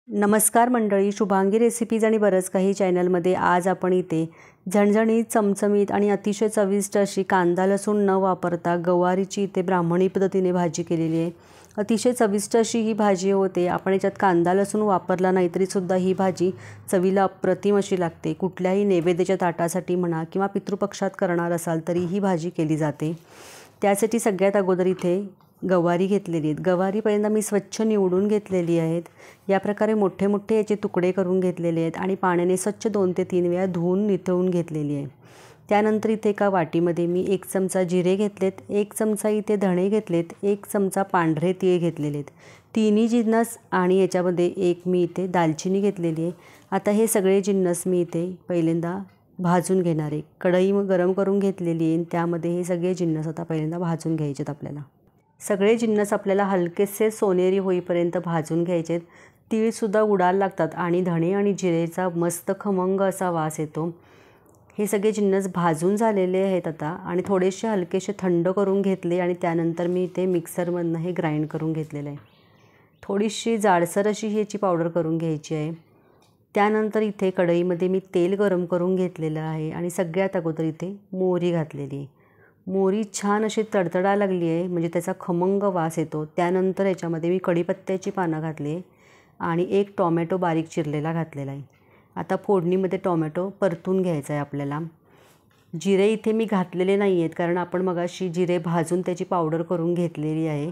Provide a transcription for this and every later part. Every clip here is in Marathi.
नमस्कार मंडळी, शुभांगी रेसिपीज आणि बरंच काही चॅनलमध्ये आज आपण इथे झणझणीत, चमचमीत आणि अतिशय चविष्ट अशी कांदा लसूण न वापरता गवारीची इथे ब्राह्मणी पद्धतीने भाजी केलेली आहे। अतिशय चविष्ट अशी ही भाजी होते। आपण याच्यात कांदा लसूण वापरला नाही तरी सुद्धा ही भाजी चवीला अप्रतिम अशी लागते। कुठल्याही नैवेद्याच्या ताटासाठी म्हणा किंवा पितृपक्षात करणार असाल तरी ही भाजी केली जाते। त्यासाठी सगळ्यात अगोदर इथे गवारी घेतलेली आहेत। गवारी पहिल्यांदा मी स्वच्छ निवडून घेतलेली आहेत। या प्रकारे मोठे मोठे याचे तुकडे करून घेतलेले आहेत आणि पाण्याने स्वच्छ 2 ते 3 वेळा धुवून निथळून घेतलेली आहे। त्यानंतर इथे एका वाटीमध्ये मी 1 चमचा जिरे घेतलेत, 1 चमचा इथे धणे घेतलेत, 1 चमचा पांढरे तीळ घेतलेले आहेत। तिन्ही जिन्नस आणि याच्यामध्ये एक मी इथे दालचिनी घेतलेली आहे। आता हे सगळे जिन्नस मी इथे पहिल्यांदा भाजून घेणार आहे। कढई गरम करून घेतलेली आहे, त्यामध्ये हे सगळे जिन्नस आता पहिल्यांदा भाजून घ्यायचे आहेत। आपल्याला सगळे जिन्नस आपल्याला हलकेसे सोनेरी होईपर्यंत भाजून घ्यायचे आहेत। तीळसुद्धा उडायला लागतात आणि धणे आणि जिरेचा मस्त खमंग असा वास येतो। हे सगळे जिन्नस भाजून झालेले आहेत आता आणि थोडेसे हलकेसे थंड करून घेतले आणि त्यानंतर मी इथे मिक्सरमधनं हे ग्राइंड करून घेतलेलं आहे। थोडीशी जाडसर अशी ह्याची पावडर करून घ्यायची आहे। त्यानंतर इथे कढईमध्ये मी तेल गरम करून घेतलेलं आहे आणि सगळ्यात अगोदर इथे मोहरी घातलेली आहे। मोहरी छान अशी तडतडायला लागली आहे, म्हणजे त्याचा खमंग वास येतो। त्यानंतर याच्यामध्ये मी कढीपत्त्याची पानं घातली आहे आणि 1 टोमॅटो बारीक चिरलेला घातलेला आहे। आता फोडणीमध्ये टोमॅटो परतून घ्यायचा आहे आपल्याला। जिरे इथे मी घातलेले नाही आहेत, कारण आपण मगाशी जिरे भाजून त्याची पावडर करून घेतलेली आहे,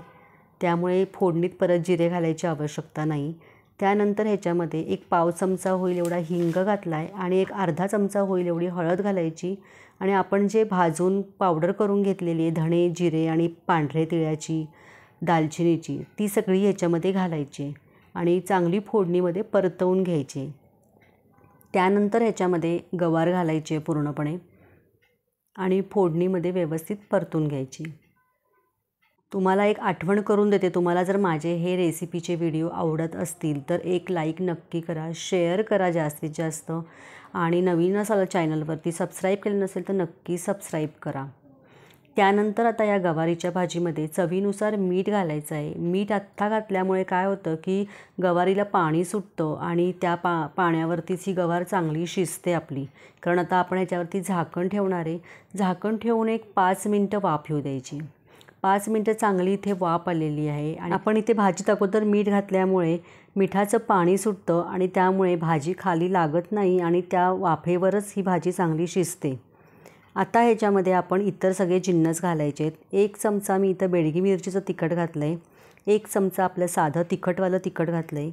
त्यामुळे फोडणीत परत जिरे घालायची आवश्यकता नाही। त्यानंतर ह्याच्यामध्ये 1 पाव चमचा होईल एवढा हिंग घातला आहे आणि 1 अर्धा चमचा होईल एवढी हळद घालायची आणि आपण जे भाजून पावडर करून घेतलेली आहे धणे, जिरे आणि पांढरे तिळाची, दालचिनीची, ती सगळी ह्याच्यामध्ये घालायची आणि चांगली फोडणीमध्ये परतवून घ्यायची। त्यानंतर ह्याच्यामध्ये गवार घालायची पूर्णपणे आणि फोडणीमध्ये व्यवस्थित परतून घ्यायची। तुम्हाला एक आठवण करून देते, तुम्हाला जर माझे हे रेसिपीचे व्हिडिओ आवडत असतील तर एक लाईक नक्की करा, शेअर करा जास्तीत जास्त आणि नवीन असाल चॅनलवरती सबस्क्राईब केलं नसेल तर नक्की सबस्क्राईब करा। त्यानंतर आता या गवारीच्या भाजीमध्ये चवीनुसार मीठ घालायचं आहे। मीठ आत्ता घातल्यामुळे काय होतं की गवारीला पाणी सुटतं आणि त्या पाण्यावरतीच ही गवार चांगली शिजते आपली, कारण आता आपण ह्याच्यावरती झाकण ठेवणार आहे। झाकण ठेवून एक 5 मिनटं वाफ येऊ द्यायची। 5 मिनटं चांगली इथे वाफ आलेली आहे आणि आपण इथे भाजीत अगोदर मीठ घातल्यामुळे मिठाचं पाणी सुटतं आणि त्यामुळे भाजी खाली लागत नाही आणि त्या वाफेवरच ही भाजी चांगली शिजते। आता ह्याच्यामध्ये आपण इतर सगळे जिन्नस घालायचे आहेत। 1 चमचा मी इथं बेडगी मिरचीचं तिखट घातलं आहे, 1 चमचा आपलं साधं तिखटवालं तिखट घातलं आहे,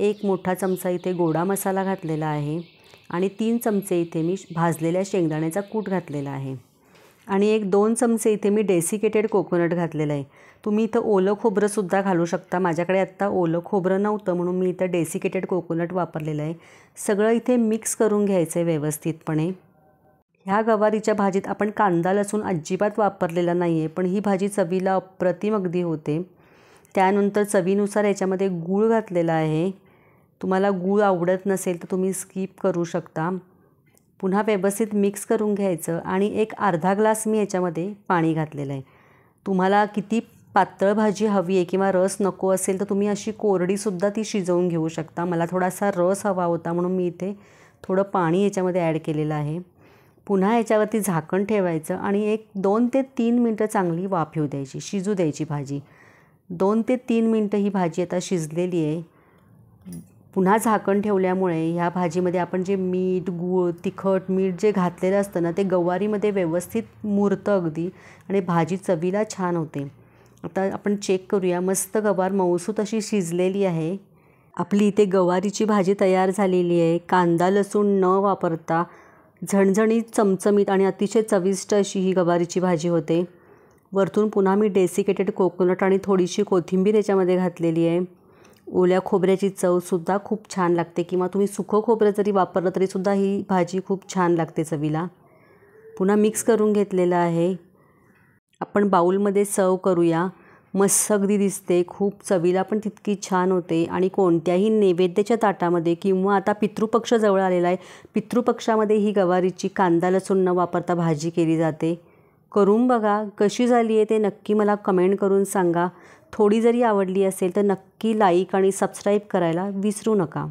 1 मोठा चमचा इथे गोडा मसाला घातलेला आहे आणि 3 चमचे इथे मी भाजलेल्या शेंगदाण्याचा कूट घातलेला आहे आणि 1-2 चमचे इथे मी डेसिकेटेड कोकोनट घातलेलं आहे। तुम्ही इथं ओलं खोबरंसुद्धा घालू शकता। माझ्याकडे आत्ता ओलं खोबरं नव्हतं म्हणून मी इथं डेसिकेटेड कोकोनट वापरलेलं आहे। सगळं इथे मिक्स करून घ्यायचं आहे व्यवस्थितपणे। ह्या गवारीच्या भाजीत आपण कांदा लसूण अजिबात वापरलेला नाही आहे, पण ही भाजी चवीला अप्रतिम अगदी होते। त्यानंतर चवीनुसार याच्यामध्ये गूळ घातलेला आहे। तुम्हाला गूळ आवडत नसेल तर तुम्ही स्किप करू शकता। पुन्हा व्यवस्थित मिक्स करून घ्यायचं आणि एक अर्धा ग्लास मी याच्यामध्ये पाणी घातलेलं आहे। तुम्हाला किती पातळ भाजी हवी आहे किंवा रस नको असेल तर तुम्ही अशी कोरडीसुद्धा ती शिजवून घेऊ शकता। मला थोडासा रस हवा होता म्हणून मी इथे थोडं पाणी याच्यामध्ये ॲड केलेलं आहे। पुन्हा याच्यावरती झाकण ठेवायचं आणि 2 ते 3 मिनटं चांगली वाफ येऊ द्यायची, शिजू द्यायची भाजी। 2 ते 3 मिनटं ही भाजी आता शिजलेली आहे। पुन्हा झाकण ठेवल्यामुळे ह्या भाजीमध्ये आपण जे मीठ, गूळ, तिखट, मीठ जे घातलेलं असतं ना ते गवारीमध्ये व्यवस्थित मुरतं अगदी आणि भाजी चवीला छान होते। आता आपण चेक करूया, मस्त गवार मऊसूत अशी शिजलेली आहे। आपली इथे गवारीची भाजी तयार झालेली आहे। कांदा लसूण न वापरता झणझणीत, चमचमीत आणि अतिशय चविष्ट अशी ही गवारीची भाजी होते। वरतून पुन्हा मी डेसिकेटेड कोकोनट आणि थोडीशी कोथिंबीर याच्यामध्ये घातलेली आहे। ओल्या खोबऱ्याची चवसुद्धा खूप छान लागते किंवा तुम्ही सुकं खोबरं जरी वापरलं तरीसुद्धा ही भाजी खूप छान लागते चवीला। पुन्हा मिक्स करून घेतलेलं आहे। आपण बाऊलमध्ये सर्व करूया। मस्त अगदी दिसते, खूप चवीला पण तितकी छान होते आणि कोणत्याही नैवेद्याच्या ताटामध्ये किंवा आता पितृपक्ष जवळ आलेला आहे, पितृपक्षामध्ये ही गवारीची कांदा लसूण न वापरता भाजी केली जाते। करून बघा, कशी झाली आहे ते नक्की मला कमेंट करून सांगा। थोडी जरी आवडली असेल तर नक्की लाईक आणि सबस्क्राईब करायला विसरू नका.